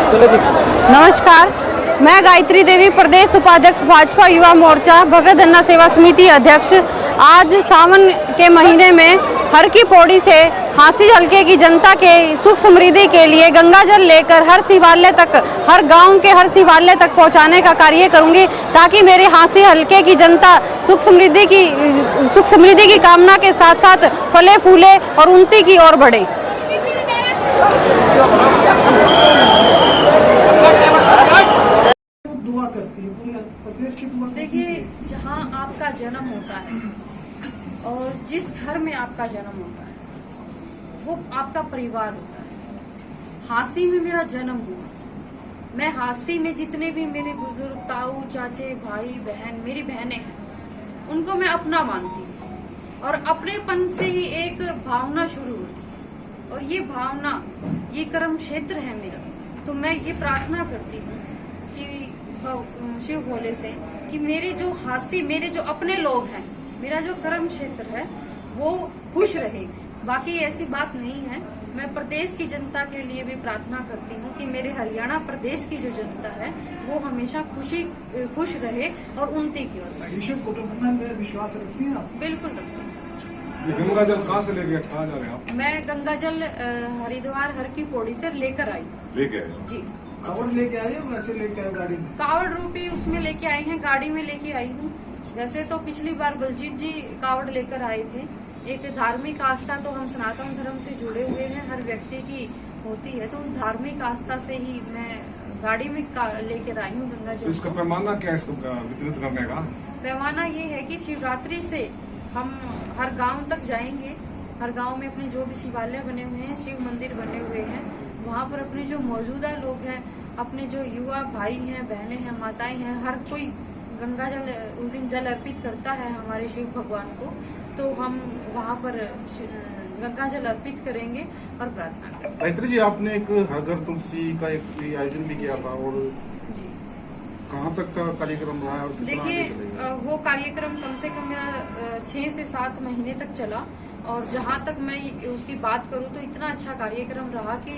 नमस्कार, मैं गायत्री देवी, प्रदेश उपाध्यक्ष भाजपा युवा मोर्चा भगत धन्ना सेवा समिति अध्यक्ष। आज सावन के महीने में हर की पौड़ी से हांसी हलके की जनता के सुख समृद्धि के लिए गंगा जल लेकर हर शिवालय तक, हर गांव के हर शिवालय तक पहुंचाने का कार्य करूंगी, ताकि मेरे हांसी हलके की जनता सुख समृद्धि की कामना के साथ साथ फले फूले और उन्नति की ओर बढ़े। देखिए, जहाँ आपका जन्म होता है और जिस घर में आपका जन्म होता है वो आपका परिवार होता है। हांसी में मेरा जन्म हुआ। मैं हांसी में जितने भी मेरे बुजुर्ग, ताऊ, चाचे, भाई, बहन, मेरी बहनें हैं, उनको मैं अपना मानती हूँ और अपनेपन से ही एक भावना शुरू होती है। और ये भावना, ये कर्म क्षेत्र है मेरा, तो मैं ये प्रार्थना करती हूँ कि शिव भोले से कि मेरे जो हांसी, मेरे जो अपने लोग हैं, मेरा जो कर्म क्षेत्र है वो खुश रहे। बाकी ऐसी बात नहीं है। मैं प्रदेश की जनता के लिए भी प्रार्थना करती हूँ कि मेरे हरियाणा प्रदेश की जो जनता है वो हमेशा खुश रहे और उन्नति की ओर बढ़े। विश्व कुटुंब में विश्वास रखती हैं आप? बिल्कुल रखती हूँ। गंगा जल कहाँ से लेके कहाँ जा रहे हैं आप? मैं गंगा जल हरिद्वार हर की पौड़ी से लेकर आई। लेके आए जी। कावड़ लेके आए या वैसे लेके आए गाड़ी में? कावड़ रूपी उसमें लेके आई हैं, गाड़ी में लेके आई हूँ। वैसे तो पिछली बार बलजीत जी कावड़ लेकर आए थे। एक धार्मिक आस्था तो हम सनातन धर्म से जुड़े हुए हैं, हर व्यक्ति की होती है, तो उस धार्मिक आस्था से ही मैं गाड़ी में लेकर आई हूँ गंगा जल। इसका पैमाना क्या है इसको वितरित करने का? पैमाना ये है कि शिवरात्रि से हम हर गांव तक जाएंगे। हर गांव में अपने जो भी शिवालय बने हुए हैं, शिव मंदिर बने हुए हैं, वहाँ पर अपने जो मौजूदा लोग हैं, अपने जो युवा भाई हैं, बहनें हैं, माताएं हैं, हर कोई गंगा जल उस दिन जल अर्पित करता है हमारे शिव भगवान को। तो हम वहाँ पर गंगा जल अर्पित करेंगे और प्रार्थना करेंगे। गायत्री जी, आपने एक हर घर तुलसी का एक आयोजन भी किया था, और कहाँ तक का कार्यक्रम रहा है? और देखिए, वो कार्यक्रम कम से कम मेरा 6 से 7 महीने तक चला, और जहाँ तक मैं उसकी बात करूँ तो इतना अच्छा कार्यक्रम रहा कि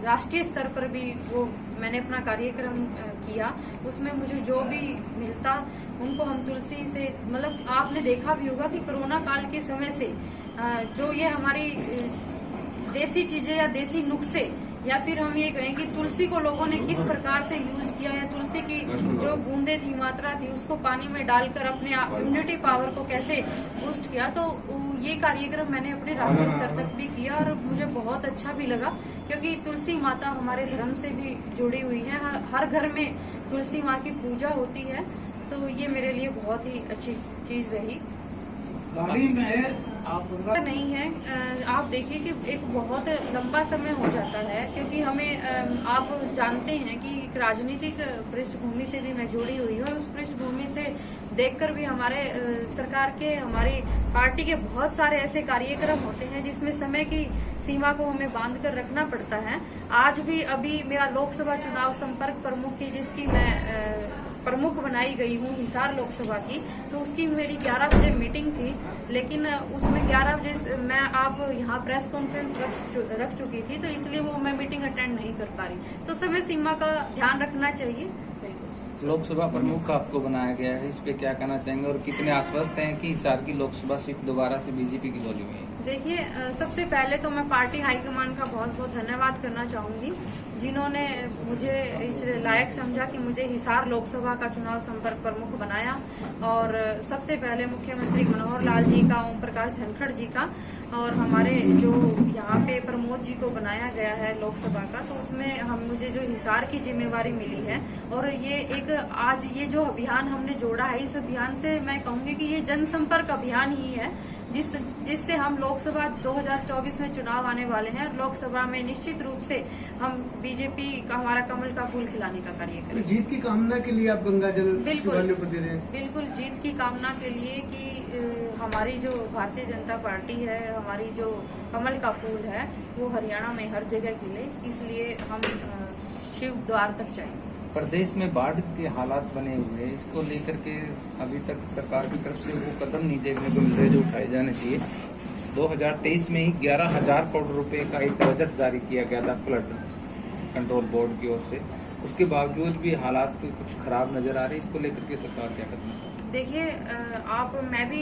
राष्ट्रीय स्तर पर भी वो मैंने अपना कार्यक्रम किया। उसमें मुझे जो भी मिलता उनको हम तुलसी से, मतलब आपने देखा भी होगा कि कोरोना काल के समय से जो ये हमारी देसी चीजें या देसी नुस्खे, या फिर हम ये कहें कि तुलसी को लोगों ने किस प्रकार से यूज किया, या तुलसी की जो बूंदे थी, मात्रा थी, उसको पानी में डालकर अपने इम्यूनिटी पावर को कैसे बूस्ट किया। तो ये कार्यक्रम मैंने अपने राष्ट्रीय स्तर तक भी किया और मुझे बहुत अच्छा भी लगा, क्योंकि तुलसी माता हमारे धर्म से भी जुड़ी हुई है। हर घर में तुलसी माँ की पूजा होती है, तो ये मेरे लिए बहुत ही अच्छी चीज रही। गाड़ी में आप नहीं है, आप देखिए कि एक बहुत लंबा समय हो जाता है, क्योंकि हमें आप जानते हैं कि एक राजनीतिक पृष्ठभूमि से भी मैं जुड़ी हुई हूँ, और उस पृष्ठभूमि से देखकर भी हमारे सरकार के, हमारी पार्टी के बहुत सारे ऐसे कार्यक्रम होते हैं जिसमें समय की सीमा को हमें बांध कर रखना पड़ता है। आज भी अभी मेरा लोकसभा चुनाव संपर्क प्रमुख की, जिसकी मैं प्रमुख बनाई गई हूँ हिसार लोकसभा की, तो उसकी मेरी 11 बजे मीटिंग थी, लेकिन उसमें 11 बजे मैं आप यहाँ प्रेस कॉन्फ्रेंस रख चुकी थी, तो इसलिए वो मैं मीटिंग अटेंड नहीं कर पा रही। तो समय सीमा का ध्यान रखना चाहिए। लोकसभा प्रमुख आपको बनाया गया है, इस पे क्या कहना चाहेंगे और कितने आश्वस्त हैं कि हिसार की लोकसभा सीट दोबारा से बीजेपी की झोली में है? देखिए, सबसे पहले तो मैं पार्टी हाईकमान का बहुत बहुत धन्यवाद करना चाहूंगी, जिन्होंने मुझे इस लायक समझा कि मुझे हिसार लोकसभा का चुनाव संपर्क प्रमुख बनाया। और सबसे पहले मुख्यमंत्री मनोहर लाल जी का, ओम प्रकाश धनखड़ जी का, और हमारे जो यहाँ पे प्रमोद जी को बनाया गया है लोकसभा का, तो उसमें मुझे जो हिसार की जिम्मेवारी मिली है, और ये एक आज ये जो अभियान हमने जोड़ा है, इस अभियान से मैं कहूँगी कि ये जनसंपर्क अभियान ही है, जिससे हम लोकसभा 2024 में चुनाव आने वाले हैं। लोकसभा में निश्चित रूप से हम बीजेपी का, हमारा कमल का फूल खिलाने का कार्य करेंगे। जीत की कामना के लिए आप गंगा जल बिल्कुल पर दे रहे हैं? बिल्कुल, जीत की कामना के लिए कि हमारी जो भारतीय जनता पार्टी है, हमारी जो कमल का फूल है, वो हरियाणा में हर जगह खिले, इसलिए हम शिव द्वार तक जाएंगे। प्रदेश में बाढ़ के हालात बने हुए हैं, इसको लेकर के अभी तक सरकार की तरफ से वो कदम नहीं देखने को मिल रहे जो उठाए जाने चाहिए। 2023 में ही 11,000 करोड़ रुपए का एक बजट जारी किया गया था फ्लड कंट्रोल बोर्ड की ओर से, उसके बावजूद भी हालात कुछ खराब नजर आ रहे हैं। इसको लेकर के सरकार क्या कदम उठाए? देखिए, मैं भी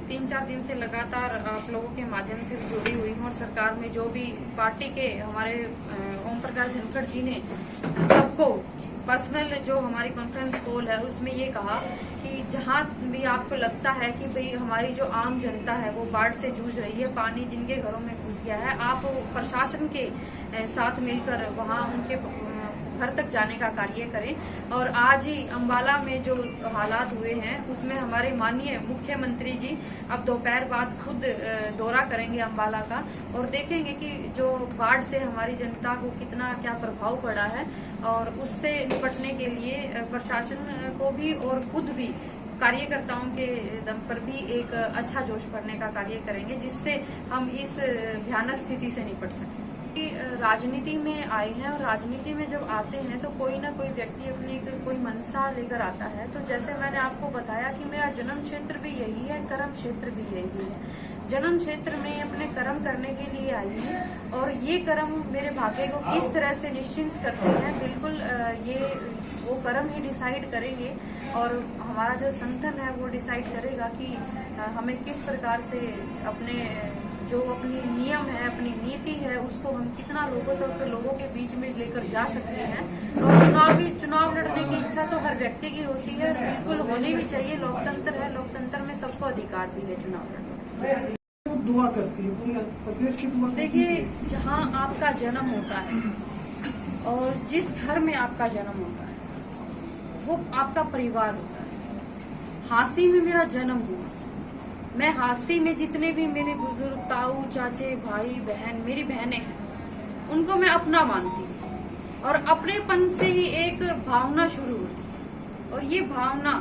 3-4 दिन से लगातार आप लोगों के माध्यम से जुड़ी हुई हूँ और सरकार में जो भी पार्टी के हमारे ओम प्रकाश धनखड़ जी ने सबको पर्सनल जो हमारी कॉन्फ्रेंस कॉल है उसमें ये कहा कि जहाँ भी आपको लगता है कि भाई हमारी जो आम जनता है वो बाढ़ से जूझ रही है, पानी जिनके घरों में घुस गया है, आप प्रशासन के साथ मिलकर वहाँ उनके घर तक जाने का कार्य करें। और आज ही अंबाला में जो हालात हुए हैं उसमें हमारे माननीय मुख्यमंत्री जी अब दोपहर बाद खुद दौरा करेंगे अंबाला का और देखेंगे कि जो बाढ़ से हमारी जनता को कितना क्या प्रभाव पड़ा है और उससे निपटने के लिए प्रशासन को भी और खुद भी कार्यकर्ताओं के दम पर भी एक अच्छा जोश भरने का कार्य करेंगे जिससे हम इस भयानक स्थिति से निपट सकें। राजनीति में आए हैं और राजनीति में जब आते हैं तो कोई ना कोई व्यक्ति अपनी कोई मंशा लेकर आता है। तो जैसे मैंने आपको बताया कि मेरा जन्म क्षेत्र भी यही है, कर्म क्षेत्र भी यही है। जन्म क्षेत्र में अपने कर्म करने के लिए आई हूँ और ये कर्म मेरे भाग्य को किस तरह से निश्चिंत करते हैं, बिल्कुल ये वो कर्म ही डिसाइड करेंगे और हमारा जो संगठन है वो डिसाइड करेगा कि हमें किस प्रकार से अपने जो अपनी नियम है, अपनी नीति है, उसको हम कितना लोगों के बीच में लेकर जा सकते हैं। और चुनाव लड़ने की इच्छा तो हर व्यक्ति की होती है, बिल्कुल होनी भी चाहिए। लोकतंत्र है, लोकतंत्र में सबको अधिकार भी है चुनाव लड़ने। तो दुआ करती है पूरे प्रदेश की दुआ। देखिए, जहाँ आपका जन्म होता है और जिस घर में आपका जन्म होता है वो आपका परिवार होता है। हांसी में मेरा जन्म हुआ, मैं हांसी में जितने भी मेरे बुजुर्ग ताऊ चाचे भाई बहन मेरी बहनें हैं उनको मैं अपना मानती हूँ और अपनेपन से ही एक भावना शुरू होती है और ये भावना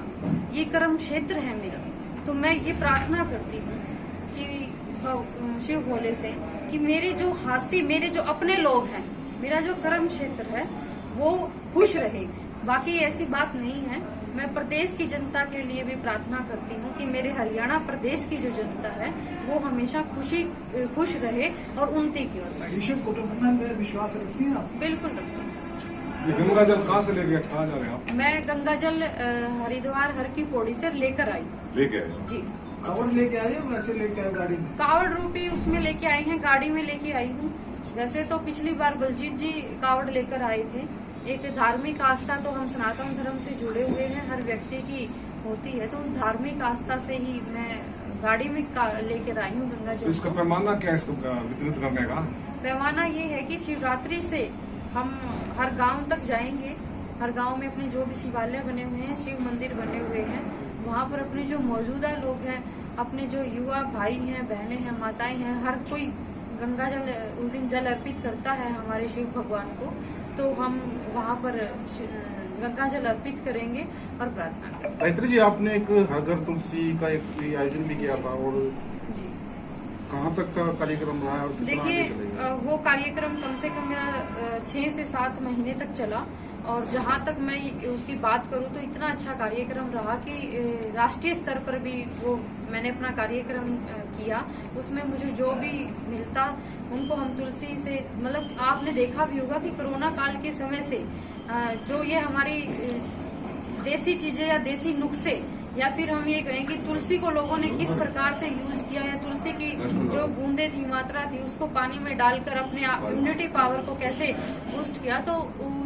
ये कर्म क्षेत्र है मेरा। तो मैं ये प्रार्थना करती हूँ कि शिव भोले से कि मेरे जो हांसी मेरे जो अपने लोग हैं, मेरा जो कर्म क्षेत्र है वो खुश रहे। बाकी ऐसी बात नहीं है। मैं प्रदेश की जनता के लिए भी प्रार्थना करती हूँ कि मेरे हरियाणा प्रदेश की जो जनता है वो हमेशा खुश रहे और उन्नति की ओर बढ़े। विश्व कुटुंब में विश्वास रखती हैं आप? बिल्कुल रखती हूँ। ये गंगा जल कहाँ से लेके कहाँ जा रहे हैं आप? मैं गंगा जल हरिद्वार हर की पौड़ी से लेकर आई। लेके आए जी। कावड़ लेके आए हो वैसे लेके आए गाड़ी में? कावड़ रूपी उसमें लेके आई हैं, गाड़ी में लेके आई हूँ। वैसे तो पिछली बार बलजीत जी कावड़ लेकर आए थे। एक धार्मिक आस्था तो हम सनातन धर्म से जुड़े हुए हैं, हर व्यक्ति की होती है, तो उस धार्मिक आस्था से ही मैं गाड़ी में लेकर आई हूँ गंगा जल। इसका पैमाना क्या है इसको वितरित करने का? पैमाना ये है कि शिवरात्रि से हम हर गांव तक जाएंगे। हर गांव में अपने जो भी शिवालय बने हुए हैं, शिव मंदिर बने हुए हैं, वहाँ पर अपने जो मौजूदा लोग हैं, अपने जो युवा भाई हैं, बहनें हैं, माताएं हैं, हर कोई गंगा जल उस दिन जल अर्पित करता है हमारे शिव भगवान को। तो हम वहाँ पर गंगा जल अर्पित करेंगे और प्रार्थना करेंगे। गायत्री जी, आपने एक हर घर तुलसी का एक आयोजन भी किया था और जी। कहाँ तक का कार्यक्रम रहा है और कितना आगे देखिए, चलेगा? वो कार्यक्रम कम से कम मेरा 6 से 7 महीने तक चला और जहाँ तक मैं उसकी बात करूँ तो इतना अच्छा कार्यक्रम रहा कि राष्ट्रीय स्तर पर भी वो मैंने अपना कार्यक्रम किया। उसमें मुझे जो भी मिलता उनको हम तुलसी से, मतलब आपने देखा भी होगा कि कोरोना काल के समय से जो ये हमारी देसी चीजें या देसी नुस्खे या फिर हम ये कहें कि तुलसी को लोगों ने किस प्रकार से यूज किया या तुलसी की जो बूंदे थी, मात्रा थी, उसको पानी में डालकर अपने इम्यूनिटी पावर को कैसे बूस्ट किया। तो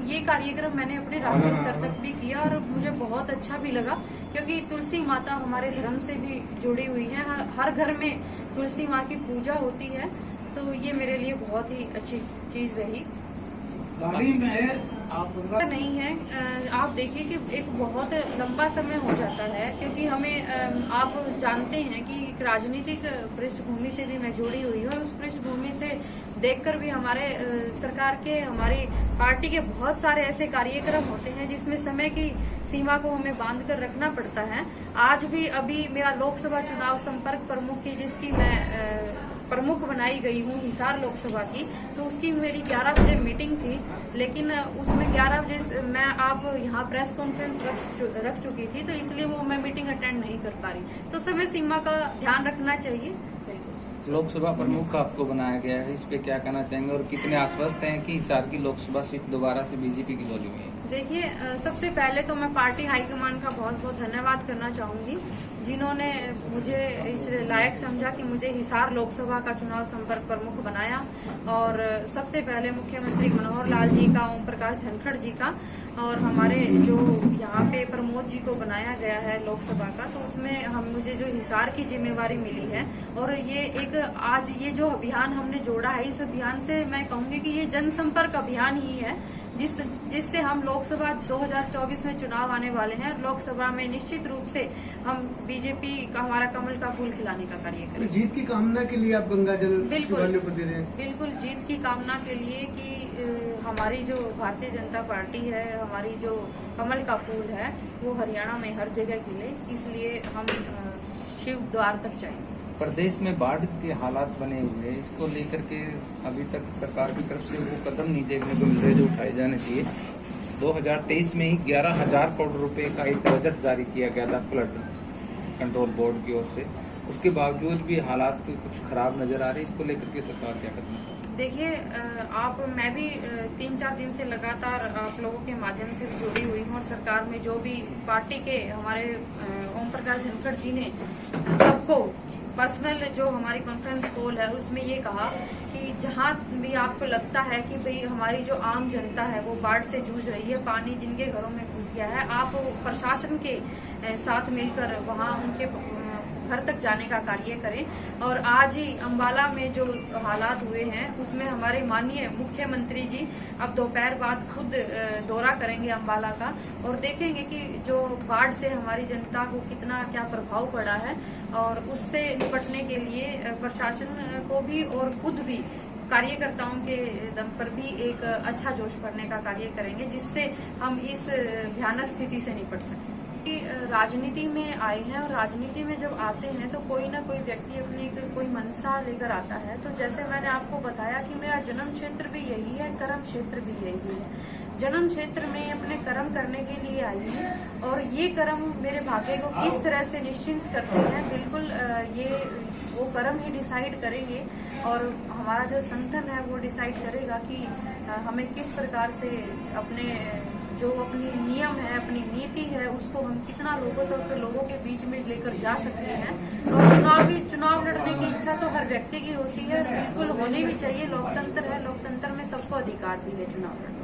ये कार्यक्रम मैंने अपने राष्ट्रीय स्तर तक भी किया और मुझे बहुत अच्छा भी लगा क्योंकि तुलसी माता हमारे धर्म से भी जुड़ी हुई है। हर घर में तुलसी माँ की पूजा होती है, तो ये मेरे लिए बहुत ही अच्छी चीज रही। गाड़ी में आप नहीं है, आप देखिए कि एक बहुत लंबा समय हो जाता है क्योंकि हमें आप जानते हैं कि एक राजनीतिक पृष्ठभूमि से भी मैं जुड़ी हुई हूँ और उस पृष्ठभूमि से देखकर भी हमारे सरकार के, हमारी पार्टी के बहुत सारे ऐसे कार्यक्रम होते हैं जिसमें समय की सीमा को हमें बांध कर रखना पड़ता है। आज भी अभी मेरा लोकसभा चुनाव संपर्क प्रमुख की, जिसकी मैं प्रमुख बनाई गई हूँ हिसार लोकसभा की, तो उसकी मेरी 11 बजे मीटिंग थी, लेकिन उसमें 11 बजे मैं आप यहाँ प्रेस कॉन्फ्रेंस रख चुकी थी, तो इसलिए वो मैं मीटिंग अटेंड नहीं कर पा रही। तो समय सीमा का ध्यान रखना चाहिए। लोकसभा प्रमुख आपको बनाया गया है, इस पे क्या कहना चाहेंगे और कितने आश्वस्त हैं कि हिसार की लोकसभा सीट दोबारा से बीजेपी की झोली में है? देखिए, सबसे पहले तो मैं पार्टी हाईकमान का बहुत बहुत धन्यवाद करना चाहूंगी, जिन्होंने मुझे इस लायक समझा कि मुझे हिसार लोकसभा का चुनाव संपर्क प्रमुख बनाया। और सबसे पहले मुख्यमंत्री मनोहर लाल जी का, ओम प्रकाश धनखड़ जी का और हमारे जो यहाँ पे प्रमोद जी को बनाया गया है लोकसभा का, तो उसमें मुझे जो हिसार की जिम्मेवारी मिली है और ये एक आज ये जो अभियान हमने जोड़ा है, इस अभियान से मैं कहूंगी कि ये जनसंपर्क अभियान ही है, जिससे हम लोकसभा 2024 में चुनाव आने वाले हैं। लोकसभा में निश्चित रूप से हम बीजेपी का, हमारा कमल का फूल खिलाने का कार्य करेंगे। जीत की कामना के लिए आप गंगा जल बिल्कुल शिवालय पर दे रहे हैं? बिल्कुल जीत की कामना के लिए कि हमारी जो भारतीय जनता पार्टी है, हमारी जो कमल का फूल है, वो हरियाणा में हर जगह खिले, इसलिए हम शिव द्वार तक जाएंगे। प्रदेश में बाढ़ के हालात बने हुए हैं, इसको लेकर के अभी तक सरकार की तरफ से वो कदम नहीं देखने को मिल रहे जो उठाए जाने चाहिए। 2023 में ही 11,000 करोड़ रुपए का एक बजट जारी किया गया था फ्लड कंट्रोल बोर्ड की ओर से, उसके बावजूद भी हालात कुछ खराब नजर आ रहे हैं, इसको लेकर के सरकार क्या करना है? देखिए, मैं भी 3-4 दिन से लगातार आप लोगों के माध्यम से जुड़ी हुई हूँ और सरकार में जो भी पार्टी के हमारे ओम प्रकाश धनखड़ जी ने सबको पर्सनल जो हमारी कॉन्फ्रेंस कॉल है उसमें ये कहा कि जहाँ भी आपको लगता है कि भाई हमारी जो आम जनता है वो बाढ़ से जूझ रही है, पानी जिनके घरों में घुस गया है, आप प्रशासन के साथ मिलकर वहाँ उनके घर तक जाने का कार्य करें। और आज ही अंबाला में जो हालात हुए हैं उसमें हमारे माननीय मुख्यमंत्री जी अब दोपहर बाद खुद दौरा करेंगे अंबाला का और देखेंगे कि जो बाढ़ से हमारी जनता को कितना क्या प्रभाव पड़ा है और उससे निपटने के लिए प्रशासन को भी और खुद भी कार्यकर्ताओं के दम पर भी एक अच्छा जोश भरने का कार्य करेंगे, जिससे हम इस भयानक स्थिति से निपट सकें। राजनीति में आए हैं और राजनीति में जब आते हैं तो कोई ना कोई व्यक्ति अपनी कोई मंशा लेकर आता है। तो जैसे मैंने आपको बताया कि मेरा जन्म क्षेत्र भी यही है, कर्म क्षेत्र भी यही है। जन्म क्षेत्र में अपने कर्म करने के लिए आई हूँ और ये कर्म मेरे भाग्य को किस तरह से निश्चिंत करते हैं, बिल्कुल ये वो कर्म ही डिसाइड करेंगे और हमारा जो संगठन है वो डिसाइड करेगा कि हमें किस प्रकार से अपने जो अपनी नियम है, अपनी नीति है, उसको हम कितना लोगों के बीच में लेकर जा सकते हैं। और चुनाव लड़ने की इच्छा तो हर व्यक्ति की होती है, बिल्कुल होनी भी चाहिए। लोकतंत्र है, लोकतंत्र में सबको अधिकार भी है चुनाव लड़ने।